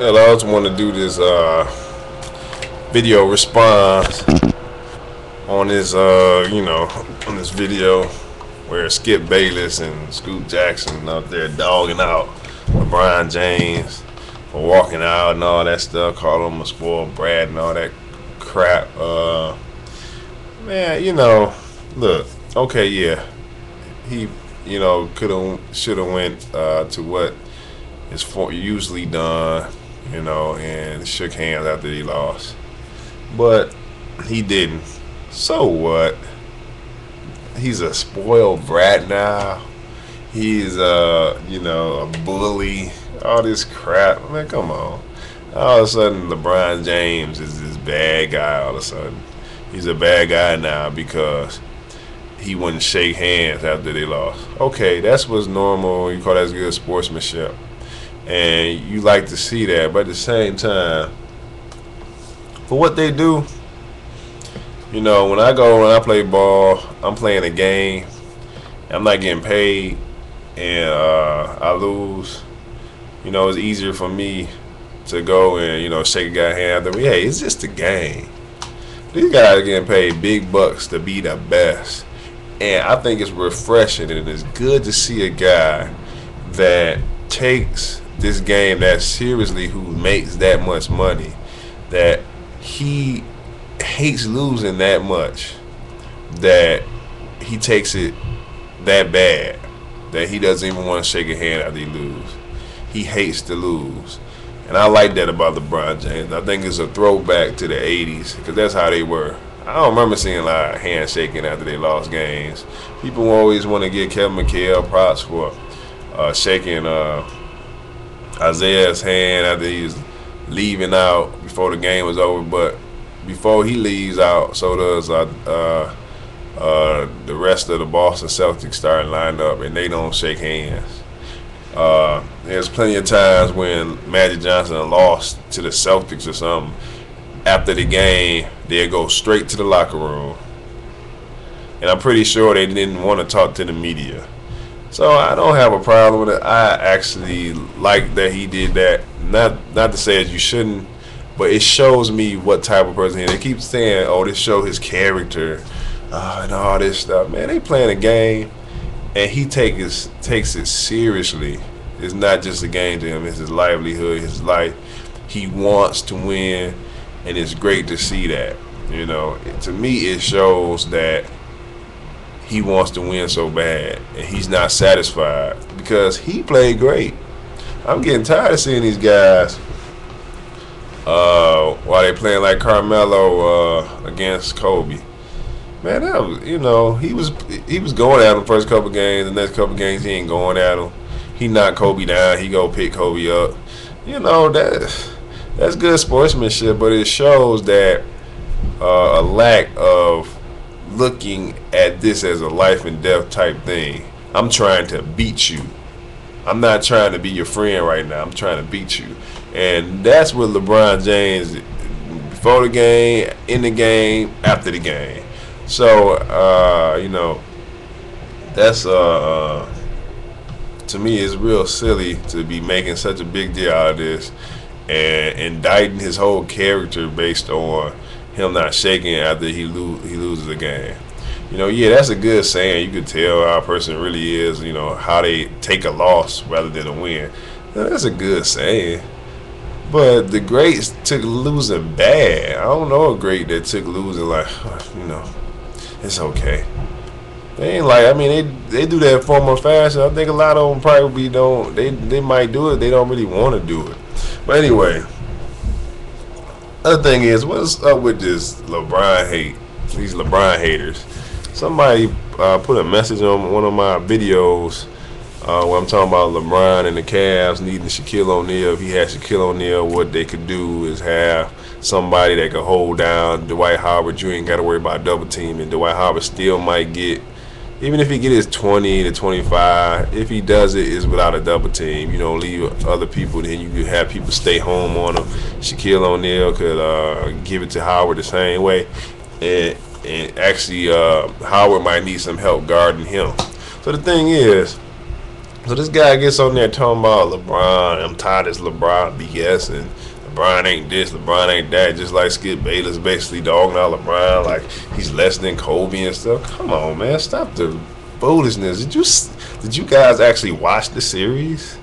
Hell, I just want to do this video response on this on this video where Skip Bayless and Scoot Jackson out there dogging out LeBron James for walking out and all that stuff, calling him a spoiled brat and all that crap. Man, look, okay, yeah, he should have went to what is usually done, and shook hands after he lost, but he didn't. So what? He's a spoiled brat now. He's a bully. All this crap. Man, come on. All of a sudden, LeBron James is this bad guy. All of a sudden, he's a bad guy now because he wouldn't shake hands after they lost. Okay, that's what's normal. You call that good sportsmanship, and you like to see that. But at the same time, for what they do, when I play ball, I'm playing a game. I'm not getting paid, and I lose. It's easier for me to go and shake a guy's hand after me. Hey, it's just a game. These guys are getting paid big bucks to be the best, and I think it's refreshing and it's good to see a guy that takes this game that seriously, who makes that much money, that he hates losing that much, that he takes it that bad that he doesn't even want to shake a hand after he lose. He hates to lose, and I like that about LeBron James. I think it's a throwback to the 80s because that's how they were. I don't remember seeing a lot of handshaking after they lost games. People always want to give Kevin McHale props for shaking Isaiah's hand after he was leaving out before the game was over, but before he leaves out, so does the rest of the Boston Celtics start line up, and they don't shake hands. There's plenty of times when Magic Johnson lost to the Celtics or something. After the game, they'd go straight to the locker room, and I'm pretty sure they didn't want to talk to the media. So I don't have a problem with it. I actually like that he did that. Not to say that you shouldn't, but it shows me what type of person he is. They keep saying, "Oh, this show his character and all this stuff." Man, they playing a game, and he takes it seriously. It's not just a game to him; it's his livelihood, his life. He wants to win, and it's great to see that. To me, it shows that he wants to win so bad, and he's not satisfied because he played great. I'm getting tired of seeing these guys while they playing like Carmelo against Kobe. Man, that was, he was going at him first couple games. The next couple games he ain't going at him. He knocked Kobe down. He go pick Kobe up. That's good sportsmanship, but it shows that a lack of looking at this as a life and death type thing. I'm trying to beat you. I'm not trying to be your friend right now. I'm trying to beat you. And that's what LeBron James, before the game, in the game, after the game. So, that's, to me, it's real silly to be making such a big deal out of this and indicting his whole character based on him not shaking after he loses a game. Yeah, that's a good saying. You could tell how a person really is, how they take a loss rather than a win. Now, that's a good saying. But the greats took losing bad. I don't know a great that took losing like, it's okay. They ain't like, they do that form of fashion. I think a lot of them probably don't. They might do it. They don't really want to do it. But anyway, other thing is, what's up with this LeBron hate? These LeBron haters. Somebody put a message on one of my videos where I'm talking about LeBron and the Cavs needing Shaquille O'Neal. If he had Shaquille O'Neal, what they could do is have somebody that could hold down Dwight Howard. You ain't got to worry about double teaming. Dwight Howard still might get, even if he get his 20 to 25, if he does it, it's without a double team. You don't leave other people, then you can have people stay home on him. Shaquille O'Neal could give it to Howard the same way. And actually, Howard might need some help guarding him. So the thing is, So this guy gets on there talking about LeBron. I'm tired of this LeBron BS and LeBron ain't this, LeBron ain't that. Just like Skip Bayless basically dogging out LeBron like he's less than Kobe and stuff. Come on, man, stop the foolishness. Did you guys actually watch the series?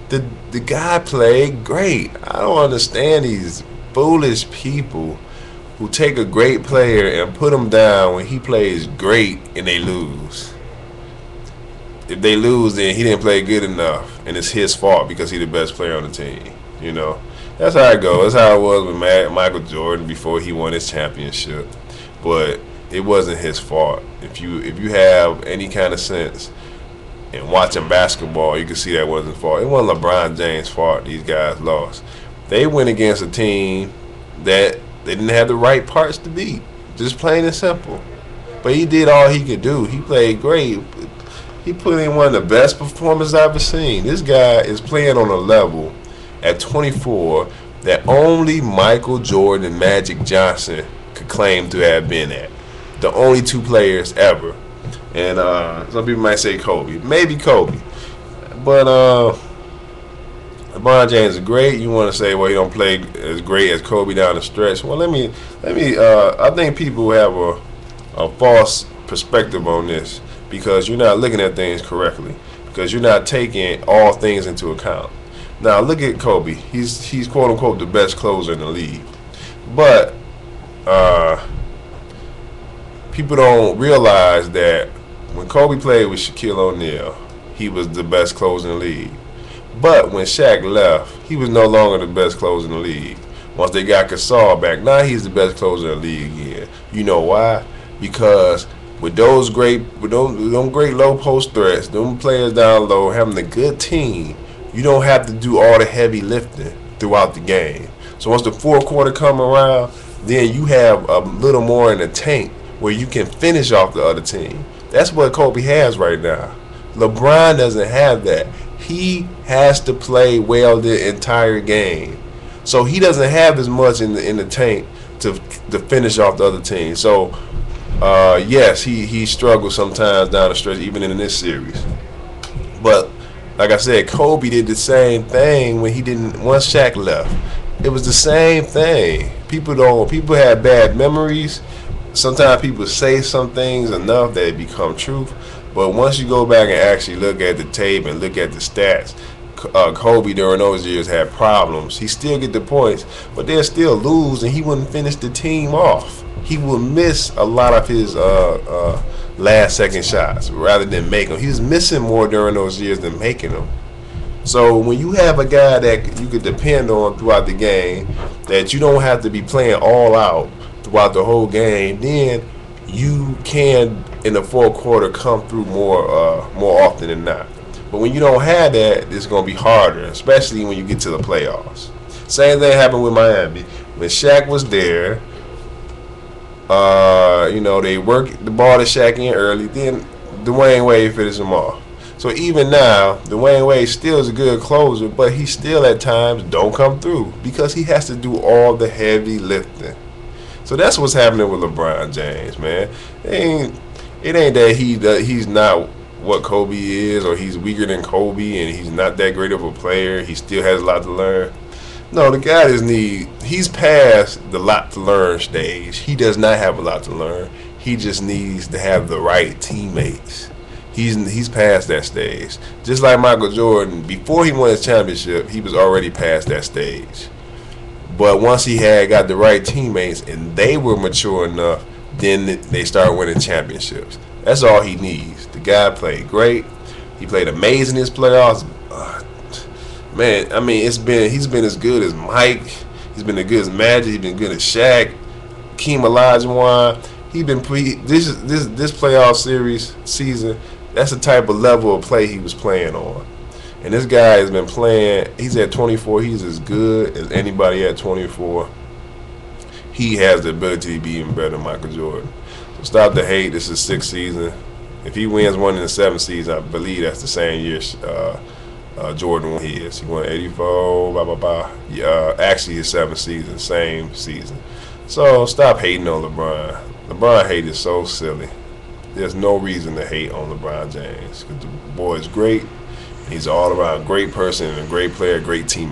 The guy played great. I don't understand these foolish people who take a great player and put him down when he plays great and they lose. If they lose, then he didn't play good enough, and it's his fault because he's the best player on the team. You know, that's how it goes. That's how it was with Michael Jordan before he won his championship. But it wasn't his fault. If you have any kind of sense in watching basketball, you can see that wasn't his fault. It wasn't LeBron James' fault. These guys lost. They went against a team that they didn't have the right parts to beat. Just plain and simple. But he did all he could do. He played great. He put in one of the best performances I've ever seen. This guy is playing on a level at 24 that only Michael Jordan and Magic Johnson could claim to have been at. The only two players ever. And some people might say Kobe. Maybe Kobe. But LeBron James is great. You want to say, well, he don't play as great as Kobe down the stretch. Well, let me. I think people have a false perspective on this, because you're not looking at things correctly, because you're not taking all things into account. Now look at Kobe. He's quote unquote the best closer in the league, but people don't realize that when Kobe played with Shaquille O'Neal, he was the best closer in the league. But when Shaq left, he was no longer the best closer in the league. Once they got Gasol back, now he's the best closer in the league again. You know why? Because with those great low post threats, them players down low, having a good team, you don't have to do all the heavy lifting throughout the game. So once the fourth quarter come around, then you have a little more in the tank where you can finish off the other team. That's what Kobe has right now. LeBron doesn't have that. He has to play well the entire game. So he doesn't have as much in the tank to finish off the other team. So yes, he struggles sometimes down the stretch, even in this series. But like I said, Kobe did the same thing when once Shaq left. It was the same thing. People have bad memories. Sometimes people say some things enough that it become truth. But once you go back and actually look at the tape and look at the stats, Kobe during those years had problems. He still get the points, but they'll still lose, and he wouldn't finish the team off. He would miss a lot of his last second shots rather than make them. He was missing more during those years than making them. So when you have a guy that you could depend on throughout the game, that you don't have to be playing all out throughout the whole game, then you can in the fourth quarter come through more often than not. But when you don't have that, it's going to be harder, especially when you get to the playoffs. Same thing happened with Miami. When Shaq was there, they worked the ball to Shaq in early, then Dwayne Wade finished them off. So even now, Dwayne Wade still is a good closer, but he still at times don't come through because he has to do all the heavy lifting. So that's what's happening with LeBron James, man. It ain't that he's not what Kobe is, or he's weaker than Kobe and he's not that great of a player. He still has a lot to learn. No, the guy he's past the lot to learn stage. He does not have a lot to learn. He just needs to have the right teammates. He's past that stage. Just like Michael Jordan, before he won his championship, he was already past that stage. But once he had got the right teammates and they were mature enough, then they start winning championships. That's all he needs. The guy played great. He played amazing in his playoffs. Man, I mean, he's been as good as Mike. He's been as good as Magic. He's been good as Shaq, Keem Olajuwon. He been this playoff season. That's the type of level of play he was playing on. And this guy has been playing. He's at 24. He's as good as anybody at 24. He has the ability to be even better than Michael Jordan. So stop the hate. This is sixth season. If he wins one in the seventh season, I believe that's the same year Jordan won his. He won 84, blah, blah, blah. Actually, his seventh season, same season. So stop hating on LeBron. LeBron hate is so silly. There's no reason to hate on LeBron James, because the boy is great. He's all around great person and a great player, great teammate.